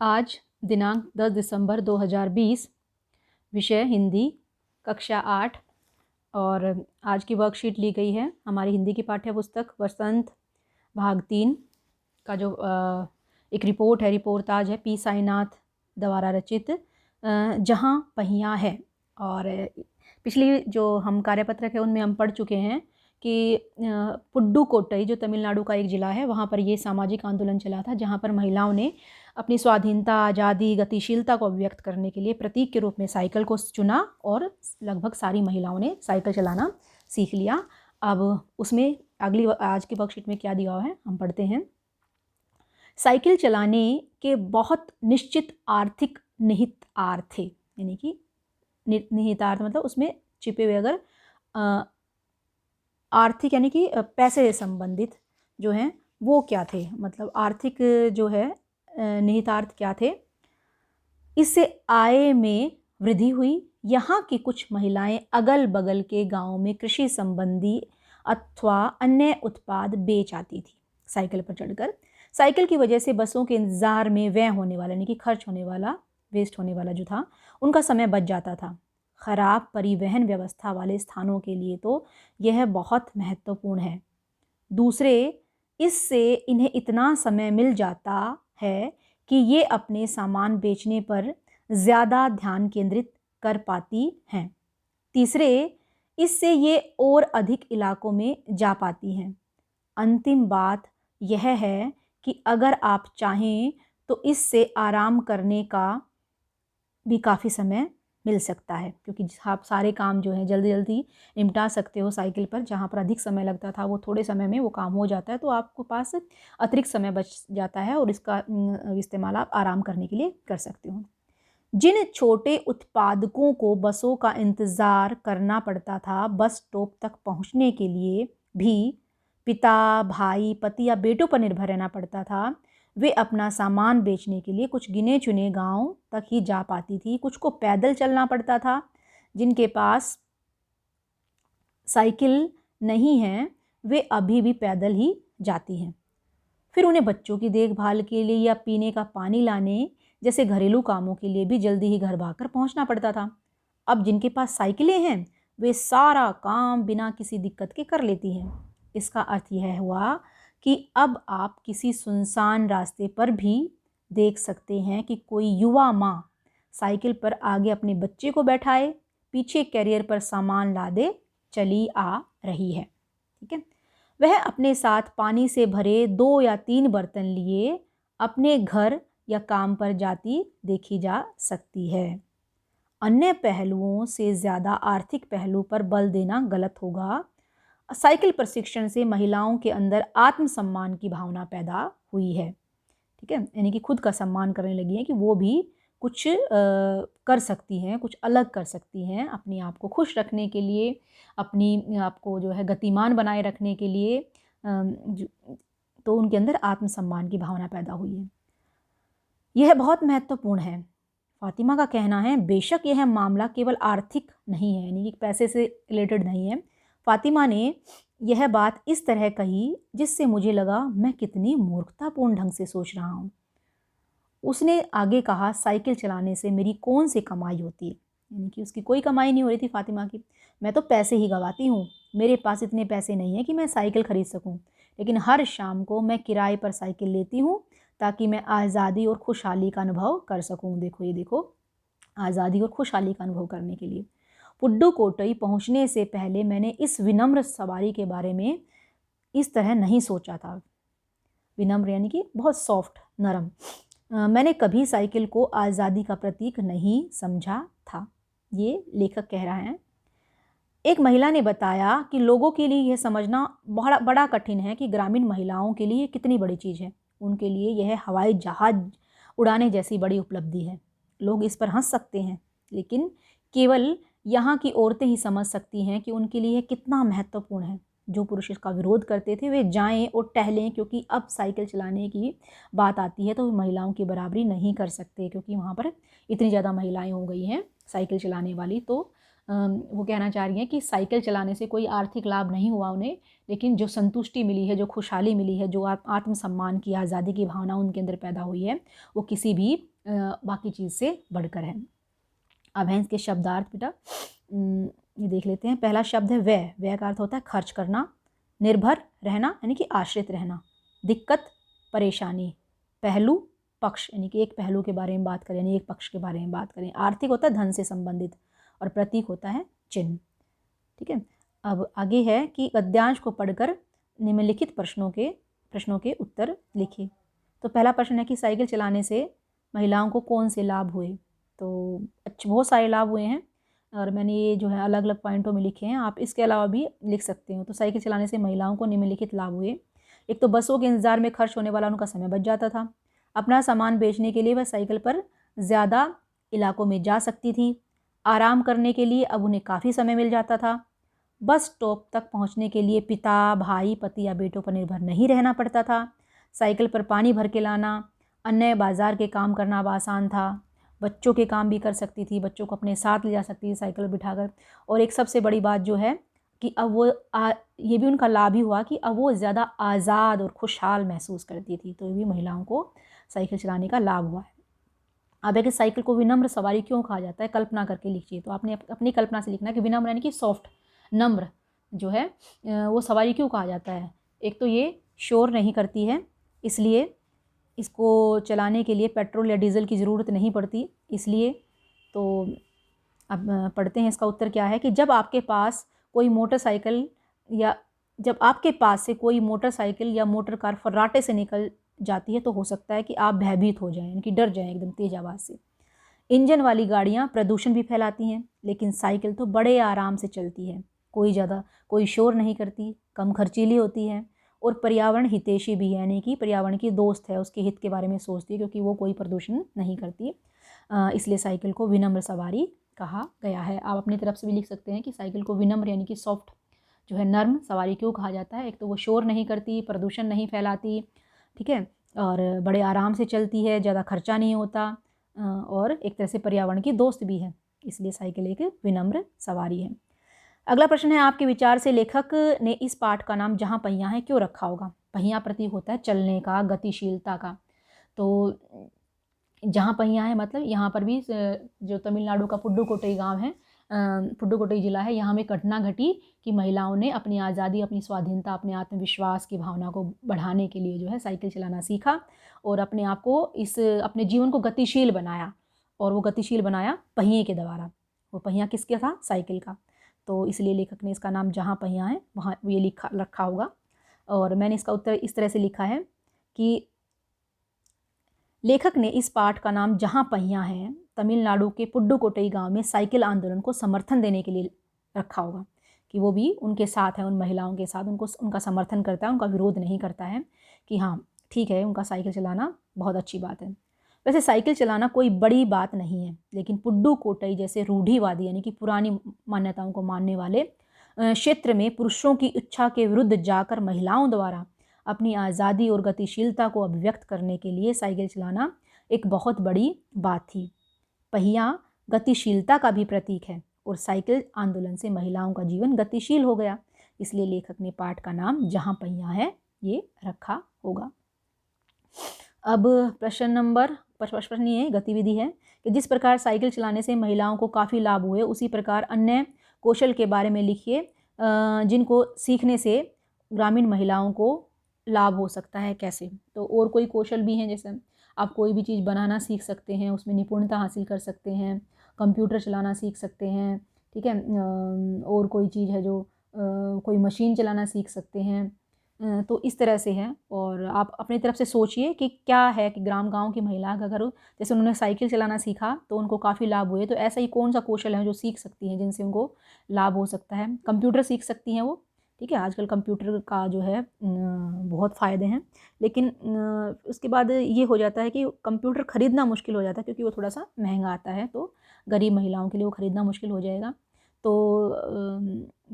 आज दिनांक 10 दिसंबर 2020, विषय हिंदी, कक्षा 8। और आज की वर्कशीट ली गई है हमारी हिंदी की पाठ्य पुस्तक वसंत भाग 3 का जो एक रिपोर्ट है, रिपोर्टाज है पी साईनाथ द्वारा रचित जहाँ पहिया है। और पिछली जो हम कार्यपत्रक है उनमें हम पढ़ चुके हैं कि पुडुकोट्टई जो तमिलनाडु का एक ज़िला है, वहाँ पर ये सामाजिक आंदोलन चला था, जहाँ पर महिलाओं ने अपनी स्वाधीनता, आज़ादी, गतिशीलता को अभिव्यक्त करने के लिए प्रतीक के रूप में साइकिल को चुना और लगभग सारी महिलाओं ने साइकिल चलाना सीख लिया। अब उसमें अगली आज की वर्कशीट में क्या दिया हुआ है हम पढ़ते हैं। साइकिल चलाने के बहुत निश्चित आर्थिक निहितार्थ थे, यानी कि निहितार्थ मतलब उसमें छिपे हुए अगर आर्थिक यानी कि पैसे से संबंधित जो हैं वो क्या थे, मतलब आर्थिक जो है निहितार्थ क्या थे। इससे आय में वृद्धि हुई। यहाँ की कुछ महिलाएं अगल बगल के गांव में कृषि संबंधी अथवा अन्य उत्पाद बेच आती थी साइकिल पर चढ़कर। साइकिल की वजह से बसों के इंतज़ार में व्यय होने वाला यानी कि खर्च होने वाला, वेस्ट होने वाला जो था, उनका समय बच जाता था। खराब परिवहन व्यवस्था वाले स्थानों के लिए तो यह बहुत महत्वपूर्ण है। दूसरे, इससे इन्हें इतना समय मिल जाता है कि ये अपने सामान बेचने पर ज़्यादा ध्यान केंद्रित कर पाती हैं। तीसरे, इससे ये और अधिक इलाकों में जा पाती हैं। अंतिम बात यह है कि अगर आप चाहें तो इससे आराम करने का भी काफ़ी समय मिल सकता है, क्योंकि आप सारे काम जो है जल्दी जल्दी निपटा सकते हो साइकिल पर। जहाँ पर अधिक समय लगता था वो थोड़े समय में वो काम हो जाता है, तो आपको पास अतिरिक्त समय बच जाता है और इसका इस्तेमाल आप आराम करने के लिए कर सकते हो। जिन छोटे उत्पादकों को बसों का इंतज़ार करना पड़ता था, बस स्टॉप तक पहुँचने के लिए भी पिता, भाई, पति या बेटों पर निर्भर रहना पड़ता था, वे अपना सामान बेचने के लिए कुछ गिने चुने गांव तक ही जा पाती थी। कुछ को पैदल चलना पड़ता था। जिनके पास साइकिल नहीं है वे अभी भी पैदल ही जाती हैं। फिर उन्हें बच्चों की देखभाल के लिए या पीने का पानी लाने जैसे घरेलू कामों के लिए भी जल्दी ही घर भागकर पहुंचना पड़ता था। अब जिनके पास साइकिलें हैं वे सारा काम बिना किसी दिक्कत के कर लेती हैं। इसका अर्थ यह हुआ कि अब आप किसी सुनसान रास्ते पर भी देख सकते हैं कि कोई युवा माँ साइकिल पर आगे अपने बच्चे को बैठाए, पीछे कैरियर पर सामान लादे चली आ रही है। ठीक है, वह अपने साथ पानी से भरे 2 या 3 बर्तन लिए अपने घर या काम पर जाती देखी जा सकती है। अन्य पहलुओं से ज़्यादा आर्थिक पहलू पर बल देना गलत होगा। साइकिल प्रशिक्षण से महिलाओं के अंदर आत्मसम्मान की भावना पैदा हुई है। ठीक है, यानी कि खुद का सम्मान करने लगी हैं कि वो भी कुछ कर सकती हैं, कुछ अलग कर सकती हैं अपने आप को खुश रखने के लिए, अपनी आपको जो है गतिमान बनाए रखने के लिए। तो उनके अंदर आत्मसम्मान की भावना पैदा हुई है। यह बहुत महत्वपूर्ण है। फातिमा का कहना है, बेशक यह मामला केवल आर्थिक नहीं है, यानी कि पैसे से रिलेटेड नहीं है। फातिमा ने यह बात इस तरह कही जिससे मुझे लगा मैं कितनी मूर्खतापूर्ण ढंग से सोच रहा हूँ। उसने आगे कहा, साइकिल चलाने से मेरी कौन सी कमाई होती है, यानी कि उसकी कोई कमाई नहीं हो रही थी फातिमा की। मैं तो पैसे ही गंवाती हूँ। मेरे पास इतने पैसे नहीं हैं कि मैं साइकिल खरीद सकूँ, लेकिन हर शाम को मैं किराए पर साइकिल लेती हूँ ताकि मैं आज़ादी और खुशहाली का अनुभव कर सकूँ। देखो, ये देखो, आज़ादी और खुशहाली का अनुभव करने के लिए पुडुकोट्टई पहुँचने से पहले मैंने इस विनम्र सवारी के बारे में इस तरह नहीं सोचा था। विनम्र यानी कि बहुत सॉफ्ट, नरम। मैंने कभी साइकिल को आज़ादी का प्रतीक नहीं समझा था, ये लेखक कह रहा है। एक महिला ने बताया कि लोगों के लिए यह समझना बड़ा कठिन है कि ग्रामीण महिलाओं के लिए कितनी बड़ी चीज़ है। उनके लिए यह हवाई जहाज़ उड़ाने जैसी बड़ी उपलब्धि है। लोग इस पर हंस सकते हैं, लेकिन केवल यहाँ की औरतें ही समझ सकती हैं कि उनके लिए कितना महत्वपूर्ण है। जो पुरुष इसका विरोध करते थे वे जाएं और टहलें, क्योंकि अब साइकिल चलाने की बात आती है तो वे महिलाओं की बराबरी नहीं कर सकते, क्योंकि वहाँ पर इतनी ज़्यादा महिलाएं हो गई हैं साइकिल चलाने वाली। तो वो कहना चाह रही हैं कि साइकिल चलाने से कोई आर्थिक लाभ नहीं हुआ उन्हें, लेकिन जो संतुष्टि मिली है, जो खुशहाली मिली है, जो आत्मसम्मान की, आज़ादी की भावना उनके अंदर पैदा हुई है, वो किसी भी बाकी चीज़ से बढ़कर है। अब हैं इसके शब्दार्थ बेटा, ये देख लेते हैं। पहला शब्द है व्यय। व्यय का अर्थ होता है खर्च करना, निर्भर रहना यानी कि आश्रित रहना, दिक्कत परेशानी, पहलू पक्ष यानी कि एक पहलू के बारे में बात करें, यानी एक पक्ष के बारे में बात करें। आर्थिक होता है धन से संबंधित, और प्रतीक होता है चिन्ह। ठीक है, अब आगे है कि गद्यांश को पढ़कर निम्नलिखित प्रश्नों के उत्तर लिखिए। तो पहला प्रश्न है कि साइकिल चलाने से महिलाओं को कौन से लाभ हुए। तो बहुत सारे लाभ हुए हैं, और मैंने ये जो है अलग अलग पॉइंटों में लिखे हैं, आप इसके अलावा भी लिख सकते हो। तो साइकिल चलाने से महिलाओं को निम्नलिखित लाभ हुए। एक तो बसों के इंतज़ार में खर्च होने वाला उनका समय बच जाता था। अपना सामान बेचने के लिए वह साइकिल पर ज़्यादा इलाकों में जा सकती थी। आराम करने के लिए अब उन्हें काफ़ी समय मिल जाता था। बस स्टॉप तक पहुंचने के लिए पिता, भाई, पति या बेटों पर निर्भर नहीं रहना पड़ता था। साइकिल पर पानी भर के लाना, अन्य बाज़ार के काम करना अब आसान था। बच्चों के काम भी कर सकती थी, बच्चों को अपने साथ ले जा सकती थी साइकिल बिठाकर। और एक सबसे बड़ी बात जो है कि अब वो ये भी उनका लाभ ही हुआ कि अब वो ज़्यादा आज़ाद और खुशहाल महसूस करती थी। तो ये भी महिलाओं को साइकिल चलाने का लाभ हुआ है। अब है कि साइकिल को विनम्र सवारी क्यों कहा जाता है, कल्पना करके लिखिए। तो आपने अपनी कल्पना से लिखना है कि विनम्र यानी कि सॉफ्ट, नम्र जो है वो सवारी क्यों कहा जाता है। एक तो ये शोर नहीं करती है, इसलिए इसको चलाने के लिए पेट्रोल या डीजल की ज़रूरत नहीं पड़ती, इसलिए। तो अब पढ़ते हैं इसका उत्तर क्या है कि जब आपके पास कोई मोटरसाइकिल या मोटर कार फर्राटे से निकल जाती है तो हो सकता है कि आप भयभीत हो जाएं, यानी कि डर जाएं एकदम तेज आवाज़ से। इंजन वाली गाड़ियाँ प्रदूषण भी फैलाती हैं, लेकिन साइकिल तो बड़े आराम से चलती है। कोई शोर नहीं करती, कम खर्चीली होती है और पर्यावरण हितैषी भी है, यानी कि पर्यावरण की दोस्त है, उसके हित के बारे में सोचती है क्योंकि वो कोई प्रदूषण नहीं करती। इसलिए साइकिल को विनम्र सवारी कहा गया है। आप अपनी तरफ से भी लिख सकते हैं कि साइकिल को विनम्र यानी कि सॉफ्ट जो है, नर्म सवारी क्यों कहा जाता है। एक तो वो शोर नहीं करती, प्रदूषण नहीं फैलाती, ठीक है, और बड़े आराम से चलती है, ज़्यादा खर्चा नहीं होता, और एक तरह से पर्यावरण की दोस्त भी है, इसलिए साइकिल एक विनम्र सवारी है। अगला प्रश्न है, आपके विचार से लेखक ने इस पाठ का नाम जहाँ पहिया है क्यों रखा होगा। पहिया प्रतीक होता है चलने का, गतिशीलता का। तो जहाँ पहिया है मतलब यहाँ पर भी जो तमिलनाडु का पुडुकोट्टई गांव है, पुडुकोट्टई जिला है, यहाँ में घटना घटी कि महिलाओं ने अपनी आज़ादी, अपनी स्वाधीनता, अपने आत्मविश्वास की भावना को बढ़ाने के लिए जो है साइकिल चलाना सीखा और अपने आप को अपने जीवन को गतिशील बनाया। और वो गतिशील बनाया पहिए के द्वारा। वो पहिया किसका था, साइकिल का। तो इसलिए लेखक ने इसका नाम जहाँ पहिया है वहाँ ये रखा होगा। और मैंने इसका उत्तर इस तरह से लिखा है कि लेखक ने इस पाठ का नाम जहाँ पहिया है तमिलनाडु के पुडुकोट्टई गांव में साइकिल आंदोलन को समर्थन देने के लिए रखा होगा, कि वो भी उनके साथ है, उन महिलाओं के साथ, उनका समर्थन करता है, उनका विरोध नहीं करता है, कि हाँ ठीक है उनका साइकिल चलाना बहुत अच्छी बात है। वैसे साइकिल चलाना कोई बड़ी बात नहीं है, लेकिन पुडुकोट्टई जैसे रूढ़िवादी यानी कि पुरानी मान्यताओं को मानने वाले क्षेत्र में पुरुषों की इच्छा के विरुद्ध जाकर महिलाओं द्वारा अपनी आज़ादी और गतिशीलता को अभिव्यक्त करने के लिए साइकिल चलाना एक बहुत बड़ी बात थी। पहिया गतिशीलता का भी प्रतीक है और साइकिल आंदोलन से महिलाओं का जीवन गतिशील हो गया, इसलिए लेखक ने पाठ का नाम जहाँ पहिया है ये रखा होगा। अब प्रश्न ये गतिविधि है कि जिस प्रकार साइकिल चलाने से महिलाओं को काफ़ी लाभ हुए, उसी प्रकार अन्य कौशल के बारे में लिखिए जिनको सीखने से ग्रामीण महिलाओं को लाभ हो सकता है, कैसे। तो और कोई कौशल भी हैं, जैसे आप कोई भी चीज़ बनाना सीख सकते हैं, उसमें निपुणता हासिल कर सकते हैं, कंप्यूटर चलाना सीख सकते हैं, ठीक है, और कोई चीज़ है जो कोई मशीन चलाना सीख सकते हैं। तो इस तरह से है, और आप अपनी तरफ से सोचिए कि क्या है कि गांव की महिला का अगर जैसे उन्होंने साइकिल चलाना सीखा तो उनको काफ़ी लाभ हुए, तो ऐसा ही कौन सा कौशल है जो सीख सकती हैं जिनसे उनको लाभ हो सकता है। कंप्यूटर सीख सकती हैं वो, ठीक है, आजकल कंप्यूटर का जो है बहुत फ़ायदे हैं, लेकिन उसके बाद ये हो जाता है कि कंप्यूटर ख़रीदना मुश्किल हो जाता है क्योंकि वो थोड़ा सा महंगा आता है, तो गरीब महिलाओं के लिए वो ख़रीदना मुश्किल हो जाएगा। तो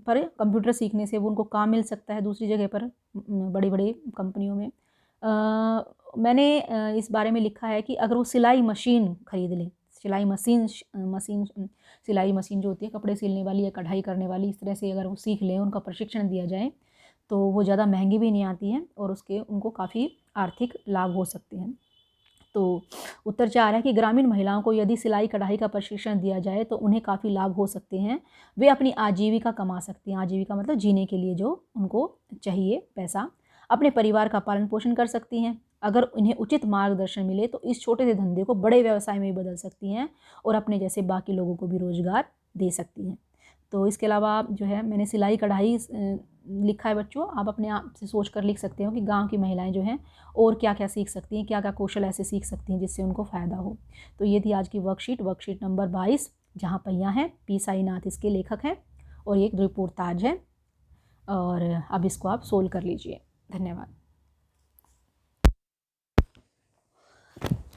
पर कंप्यूटर सीखने से वो उनको काम मिल सकता है दूसरी जगह पर, बड़ी बड़ी कंपनियों में। मैंने इस बारे में लिखा है कि अगर वो सिलाई मशीन ख़रीद लें, सिलाई मशीन सिलाई मशीन जो होती है कपड़े सिलने वाली या कढ़ाई करने वाली, इस तरह से अगर वो सीख लें, उनका प्रशिक्षण दिया जाए तो वो ज़्यादा महंगी भी नहीं आती हैं और उनको काफ़ी आर्थिक लाभ हो सकते हैं। तो उत्तर 4 है कि ग्रामीण महिलाओं को यदि सिलाई कढ़ाई का प्रशिक्षण दिया जाए तो उन्हें काफ़ी लाभ हो सकते हैं, वे अपनी आजीविका कमा सकती हैं। आजीविका मतलब जीने के लिए जो उनको चाहिए पैसा, अपने परिवार का पालन पोषण कर सकती हैं। अगर उन्हें उचित मार्गदर्शन मिले तो इस छोटे से धंधे को बड़े व्यवसाय में भी बदल सकती हैं और अपने जैसे बाकी लोगों को भी रोज़गार दे सकती हैं। तो इसके अलावा जो है मैंने सिलाई कढ़ाई लिखा है बच्चों, आप अपने आप से सोच कर लिख सकते हो कि गांव की महिलाएं जो हैं और क्या क्या सीख सकती हैं, क्या क्या कौशल ऐसे सीख सकती हैं जिससे उनको फ़ायदा हो। तो ये थी आज की वर्कशीट नंबर 22, जहाँ पहिया है, पी साईनाथ इसके लेखक हैं और एक ध्रुव ताज है। और अब इसको आप सोल्व कर लीजिए। धन्यवाद।